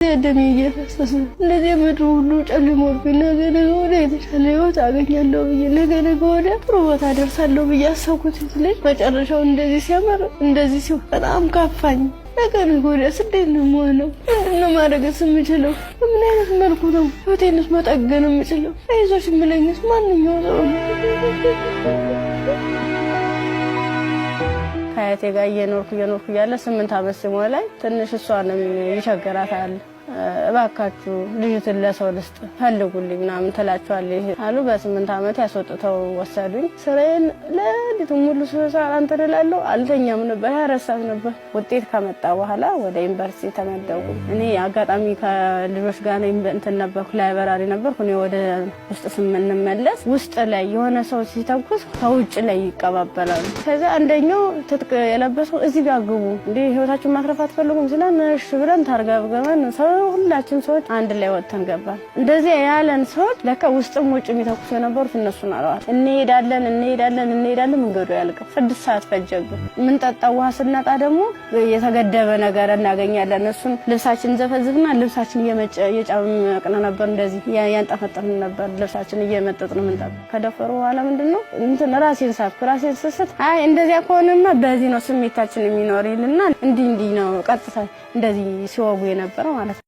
ደሜ እየፈሰሰ እንደዚህ ምድሩ ሁሉ ጨልሞብኝ ነገ ወደ የተሻለ ህይወት አገኛለሁ ብዬ ነገ ወደ ጥሩ ቦታ ደርሳለሁ ብዬ አሰብኩት ልጅ መጨረሻው እንደዚህ ሲያመር እንደዚህ ሲሆን በጣም ካፋኝ። ነገ ወደ ስደት ነው የምሆነው። ምንድነው ማድረግስ የምችለው? በምን አይነት መልኩ ነው ህይወቴንስ መጠገን የምችለው? አይዞሽ የምለኝስ ማንኛው ሰው ነው? ከአያቴ ጋር እየኖርኩ እያለ 8 ዓመት ሲሞላኝ ትንሽ እሷንም ይቸግራታል። እባካችሁ ልጅቱን ለሰው ልስጥ ፈልጉልኝ ምናምን ትላቸዋለች አሉ። በ8 ዓመት ያስወጥተው ወሰዱኝ። ስራዬን ለሊቱን ሙሉ ስራ እንትን እላለሁ። አልተኛም ነበር፣ ያረሳት ነበር። ውጤት ከመጣ በኋላ ወደ ዩኒቨርሲቲ ተመደብኩ። እኔ አጋጣሚ ከልጆች ጋር እንትን ነበርኩ፣ ላይብረሪ ነበርኩ። እኔ ወደ ውስጥ ስንመለስ ውስጥ ላይ የሆነ ሰው ሲተኩስ ከውጭ ላይ ይቀባበላሉ። ከዛ አንደኛው ትጥቅ የለበሰው እዚህ ጋር ግቡ እንዴ ህይወታችሁን ማትረፍ አትፈልጉም ሲለን እሺ ብለን ታርጋብገመን ሁላችን ሰዎች አንድ ላይ ወጥተን ገባን። እንደዚህ ያለን ሰዎች ለካ ውስጥም ውጭ የሚተኩሱ የነበሩት እነሱን አለዋል። እንሄዳለን መንገዱ ያልቀው 6 ሰዓት ፈጀብን። የምንጠጣው ውሃ ስናጣ ደግሞ የተገደበ ነገር እናገኛለን። እሱን ልብሳችን ዘፈዝፍና ልብሳችን እየጫመቅን ነበር፣ እንደዚህ ያንጠፈጠፍን ነበር። ልብሳችን እየመጠጥን ምንጠጣ ከደፈሩ በኋላ ምንድነው እንትን ራሴን ስስት አይ እንደዚያ ከሆነማ በዚህ ነው ስሜታችን የሚኖር ይልና እንዲህ ነው ቀጥታ እንደዚህ ሲወጉ የነበረው ማለት ነው።